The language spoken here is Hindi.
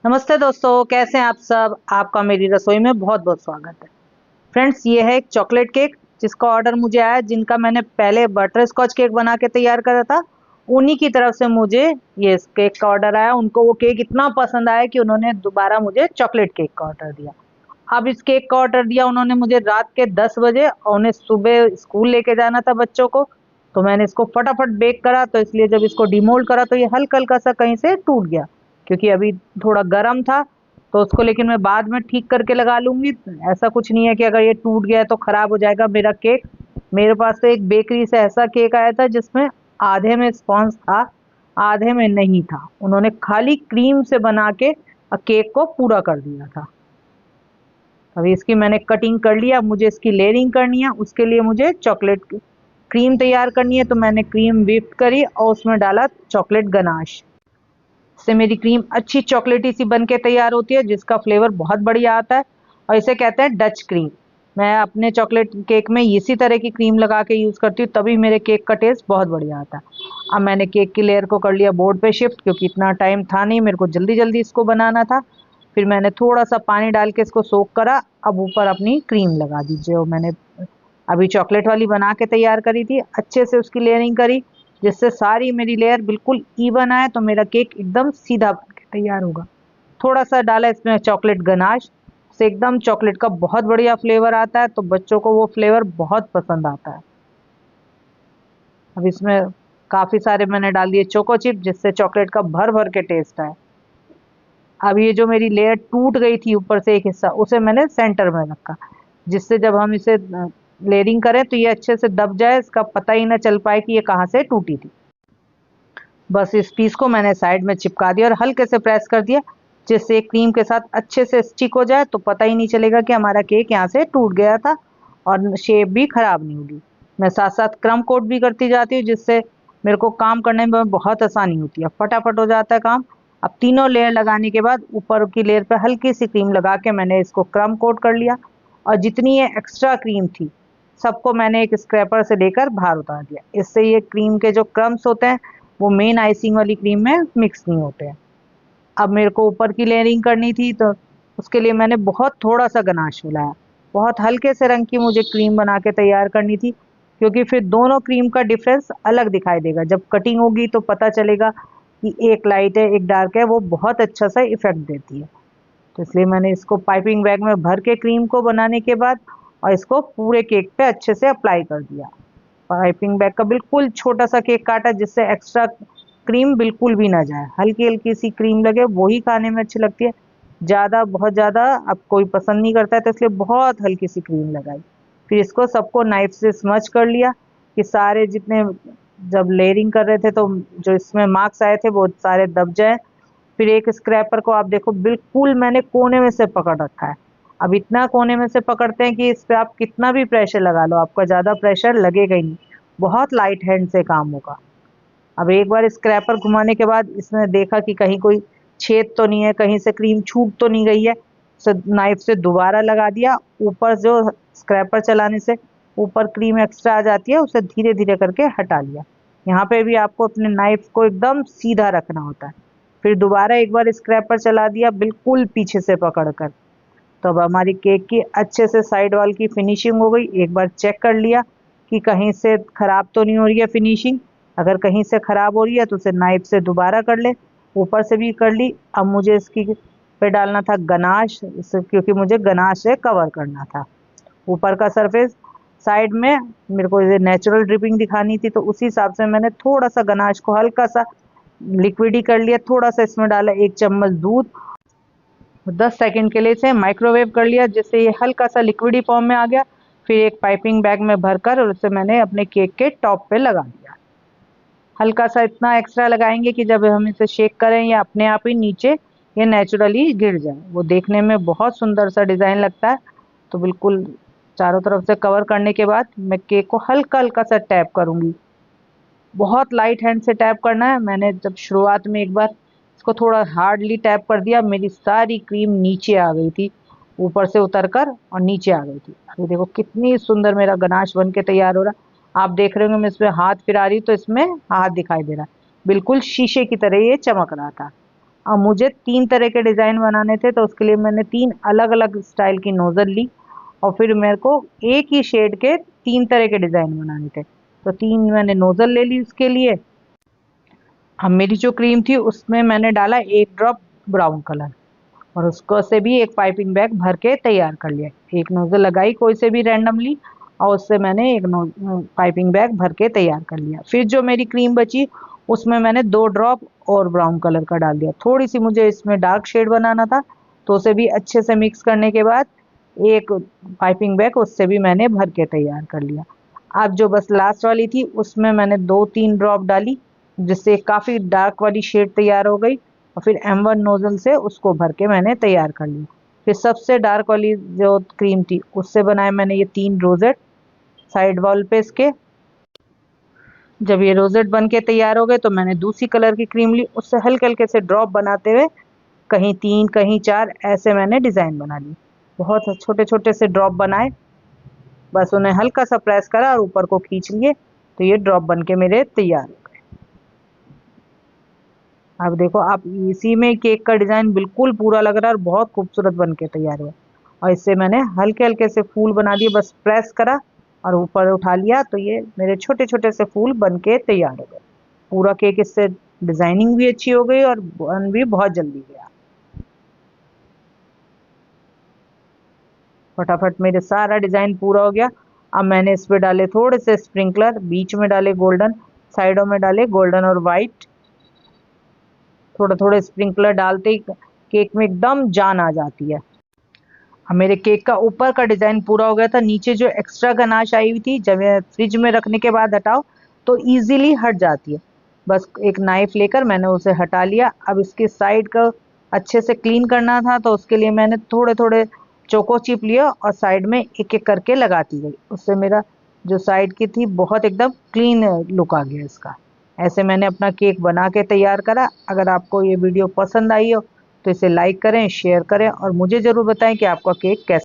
नमस्ते दोस्तों, कैसे हैं आप सब। आपका मेरी रसोई में बहुत बहुत स्वागत है। फ्रेंड्स, ये है एक चॉकलेट केक जिसका ऑर्डर मुझे आया, जिनका मैंने पहले बटर स्कॉच केक बना के तैयार करा था। उन्हीं की तरफ से मुझे ये इस केक का ऑर्डर आया। उनको वो केक इतना पसंद आया कि उन्होंने दोबारा मुझे चॉकलेट केक का ऑर्डर दिया। अब इस केक का ऑर्डर दिया उन्होंने मुझे रात के 10 बजे, और उन्हें सुबह स्कूल लेके जाना था बच्चों को। तो मैंने इसको फटाफट बेक करा, तो इसलिए जब इसको डिमोल्ड करा तो ये हल्का हल्का सा कहीं से टूट गया, क्योंकि अभी थोड़ा गर्म था। तो उसको लेकिन मैं बाद में ठीक करके लगा लूंगी। ऐसा कुछ नहीं है कि अगर ये टूट गया तो खराब हो जाएगा मेरा केक। मेरे पास तो एक बेकरी से ऐसा केक आया था जिसमें आधे में स्पॉन्ज था, आधे में नहीं था। उन्होंने खाली क्रीम से बना के केक को पूरा कर दिया था। अभी इसकी मैंने कटिंग कर लिया। अब मुझे इसकी लेयरिंग करनी है। उसके लिए मुझे चॉकलेट क्रीम तैयार करनी है। तो मैंने क्रीम व्हिप करी और उसमें डाला चॉकलेट गनाश। इससे मेरी क्रीम अच्छी चॉकलेटी सी बन के तैयार होती है, जिसका फ्लेवर बहुत बढ़िया आता है, और इसे कहते हैं डच क्रीम। मैं अपने चॉकलेट केक में इसी तरह की क्रीम लगा के यूज़ करती हूँ, तभी मेरे केक का टेस्ट बहुत बढ़िया आता है। अब मैंने केक की लेयर को कर लिया बोर्ड पे शिफ्ट, क्योंकि इतना टाइम था नहीं, मेरे को जल्दी जल्दी इसको बनाना था। फिर मैंने थोड़ा सा पानी डाल के इसको सोक करा। अब ऊपर अपनी क्रीम लगा दीजिए। और मैंने अभी चॉकलेट वाली बना के तैयार करी थी, अच्छे से उसकी लेयरिंग करी, जिससे सारी मेरी लेयर बिल्कुल इवन आए, तो मेरा केक एकदम सीधा बन के तैयार होगा। थोड़ा सा डाला इसमें चॉकलेट गनाश से एकदम चॉकलेट का बहुत बढ़िया फ्लेवर आता है, तो बच्चों को वो फ्लेवर बहुत पसंद आता है। अब इसमें काफ़ी सारे मैंने डाल दिए चोको चिप, जिससे चॉकलेट का भर भर के टेस्ट आए। अब ये जो मेरी लेयर टूट गई थी ऊपर से एक हिस्सा, उसे मैंने सेंटर में रखा, जिससे जब हम इसे लेयरिंग करें तो ये अच्छे से दब जाए, इसका पता ही ना चल पाए कि ये कहाँ से टूटी थी। बस इस पीस को मैंने साइड में चिपका दिया और हल्के से प्रेस कर दिया, जिससे क्रीम के साथ अच्छे से स्टिक हो जाए, तो पता ही नहीं चलेगा कि हमारा केक यहाँ से टूट गया था, और शेप भी खराब नहीं होगी। मैं साथ साथ क्रम कोट भी करती जाती हूँ, जिससे मेरे को काम करने में बहुत आसानी होती है, फटाफट हो जाता है काम। अब तीनों लेयर लगाने के बाद ऊपर की लेयर पे हल्की सी क्रीम लगा के मैंने इसको क्रम कोट कर लिया, और जितनी ये एक्स्ट्रा क्रीम थी सबको मैंने एक स्क्रैपर से लेकर बाहर उतार दिया। इससे ये क्रीम के जो क्रम्स होते हैं वो मेन आइसिंग वाली क्रीम में मिक्स नहीं होते हैं। अब मेरे को ऊपर की लेयरिंग करनी थी, तो उसके लिए मैंने बहुत थोड़ा सा गनाश मिलाया। बहुत हल्के से रंग की मुझे क्रीम बना के तैयार करनी थी, क्योंकि फिर दोनों क्रीम का डिफरेंस अलग दिखाई देगा। जब कटिंग होगी तो पता चलेगा कि एक लाइट है एक डार्क है, वो बहुत अच्छा सा इफेक्ट देती है। तो इसलिए मैंने इसको पाइपिंग बैग में भर के क्रीम को बनाने के बाद और इसको पूरे केक पे अच्छे से अप्लाई कर दिया। पाइपिंग बैग का बिल्कुल छोटा सा केक काटा, जिससे एक्स्ट्रा क्रीम बिल्कुल भी ना जाए। हल्की हल्की सी क्रीम लगे, वही खाने में अच्छी लगती है। ज़्यादा बहुत ज़्यादा अब कोई पसंद नहीं करता है, तो इसलिए बहुत हल्की सी क्रीम लगाई। फिर इसको सबको नाइफ से स्मच कर लिया, कि सारे जितने जब लेयरिंग कर रहे थे तो जो इसमें मार्क्स आए थे वो सारे दब जाए। फिर एक स्क्रैपर को आप देखो, बिल्कुल मैंने कोने में से पकड़ रखा है। अब इतना कोने में से पकड़ते हैं कि इस पे आप कितना भी प्रेशर लगा लो, आपका ज़्यादा प्रेशर लगेगा ही नहीं। बहुत लाइट हैंड से काम होगा। अब एक बार स्क्रैपर घुमाने के बाद इसने देखा कि कहीं कोई छेद तो नहीं है, कहीं से क्रीम छूट तो नहीं गई है, तो नाइफ से दोबारा लगा दिया। ऊपर जो स्क्रैपर चलाने से ऊपर क्रीम एक्स्ट्रा आ जाती है, उसे धीरे धीरे करके हटा लिया। यहाँ पे भी आपको अपने नाइफ को एकदम सीधा रखना होता है। फिर दोबारा एक बार स्क्रैपर चला दिया, बिल्कुल पीछे से पकड़ कर। तो अब हमारी केक की अच्छे से साइड वॉल की फिनिशिंग हो गई। एक बार चेक कर लिया कि कहीं से ख़राब तो नहीं हो रही है फिनिशिंग। अगर कहीं से ख़राब हो रही है तो उसे नाइफ से दोबारा कर ले। ऊपर से भी कर ली। अब मुझे इसकी पे डालना था गनाश, क्योंकि मुझे गनाश से कवर करना था ऊपर का सरफेस। साइड में मेरे को ये नेचुरल ड्रिपिंग दिखानी थी, तो उसी हिसाब से मैंने थोड़ा सा गनाश को हल्का सा लिक्विड ही कर लिया। थोड़ा सा इसमें डाला 1 चम्मच दूध, 10 सेकंड के लिए इसे माइक्रोवेव कर लिया, जिससे ये हल्का सा लिक्विडी फॉर्म में आ गया। फिर एक पाइपिंग बैग में भरकर और उसे मैंने अपने केक के टॉप पे लगा दिया। हल्का सा इतना एक्स्ट्रा लगाएंगे कि जब हम इसे शेक करें ये अपने आप ही नीचे ये नेचुरली गिर जाए। वो देखने में बहुत सुंदर सा डिज़ाइन लगता है। तो बिल्कुल चारों तरफ से कवर करने के बाद मैं केक को हल्का हल्का सा टैप करूँगी। बहुत लाइट हैंड से टैप करना है। मैंने जब शुरुआत में एक बार इसको थोड़ा हार्डली टैप कर दिया, मेरी सारी क्रीम नीचे आ गई थी, ऊपर से उतर कर और नीचे आ गई थी। अभी देखो कितनी सुंदर मेरा गनाश बन के तैयार हो रहा। आप देख रहे होंगे मैं इसमें हाथ फिरा रही तो इसमें हाथ दिखाई दे रहा है, बिल्कुल शीशे की तरह ये चमक रहा था। अब मुझे 3 तरह के डिज़ाइन बनाने थे, तो उसके लिए मैंने 3 अलग-अलग स्टाइल की नोज़ल ली और फिर मेरे को एक ही शेड के 3 तरह के डिज़ाइन बनाने थे। तो 3 मैंने नोज़ल ले ली उसके लिए। अब मेरी जो क्रीम थी उसमें मैंने डाला 1 ड्रॉप ब्राउन कलर और उसको से भी एक पाइपिंग बैग भर के तैयार कर लिया। एक नोज़ल लगाई कोई से भी रैंडमली और उससे मैंने एक पाइपिंग बैग भर के तैयार कर लिया। फिर जो मेरी क्रीम बची उसमें मैंने 2 ड्रॉप और ब्राउन कलर का डाल दिया। थोड़ी सी मुझे इसमें डार्क शेड बनाना था, तो उसे भी अच्छे से मिक्स करने के बाद एक पाइपिंग बैग उससे भी मैंने भर के तैयार कर लिया। अब जो बस लास्ट वाली थी उसमें मैंने 2-3 ड्रॉप डाली, जिससे काफ़ी डार्क वाली शेड तैयार हो गई और फिर M1 नोज़ल से उसको भर के मैंने तैयार कर लिया। फिर सबसे डार्क वाली जो क्रीम थी उससे बनाए मैंने ये 3 रोजेट साइड वॉल पे इसके। जब ये रोजेट बन के तैयार हो गए तो मैंने दूसरी कलर की क्रीम ली, उससे हल्के हल्के से ड्रॉप बनाते हुए कहीं 3 कहीं 4 ऐसे मैंने डिज़ाइन बना ली। बहुत छोटे छोटे से ड्रॉप बनाए, बस उन्हें हल्का सा प्रेस करा और ऊपर को खींच लिए, तो ये ड्रॉप बन के मेरे तैयार हो गए। अब देखो आप इसी में केक का डिज़ाइन बिल्कुल पूरा लग रहा है और बहुत खूबसूरत बन के तैयार हुआ। और इससे मैंने हल्के हल्के से फूल बना दिए, बस प्रेस करा और ऊपर उठा लिया, तो ये मेरे छोटे छोटे से फूल बन के तैयार हो गए। पूरा केक इससे डिज़ाइनिंग भी अच्छी हो गई और बन भी बहुत जल्दी गया। फटाफट मेरे सारा डिज़ाइन पूरा हो गया। अब मैंने इस पे डाले थोड़े से स्प्रिंकलर, बीच में डाले गोल्डन, साइडों में डाले गोल्डन और वाइट। थोड़ा थोड़ा स्प्रिंकलर डालते ही केक में एकदम जान आ जाती है। अब मेरे केक का ऊपर का डिज़ाइन पूरा हो गया था। नीचे जो एक्स्ट्रा गनाश आई हुई थी, जब ये फ्रिज में रखने के बाद हटाओ तो इजीली हट जाती है। बस एक नाइफ लेकर मैंने उसे हटा लिया। अब इसके साइड का अच्छे से क्लीन करना था, तो उसके लिए मैंने थोड़े थोड़े चोको चिप लिया और साइड में एक एक करके लगाती गई। उससे मेरा जो साइड की थी बहुत एकदम क्लीन लुक आ गया इसका। ऐसे मैंने अपना केक बना के तैयार करा। अगर आपको ये वीडियो पसंद आई हो तो इसे लाइक करें, शेयर करें और मुझे ज़रूर बताएं कि आपका केक कैसा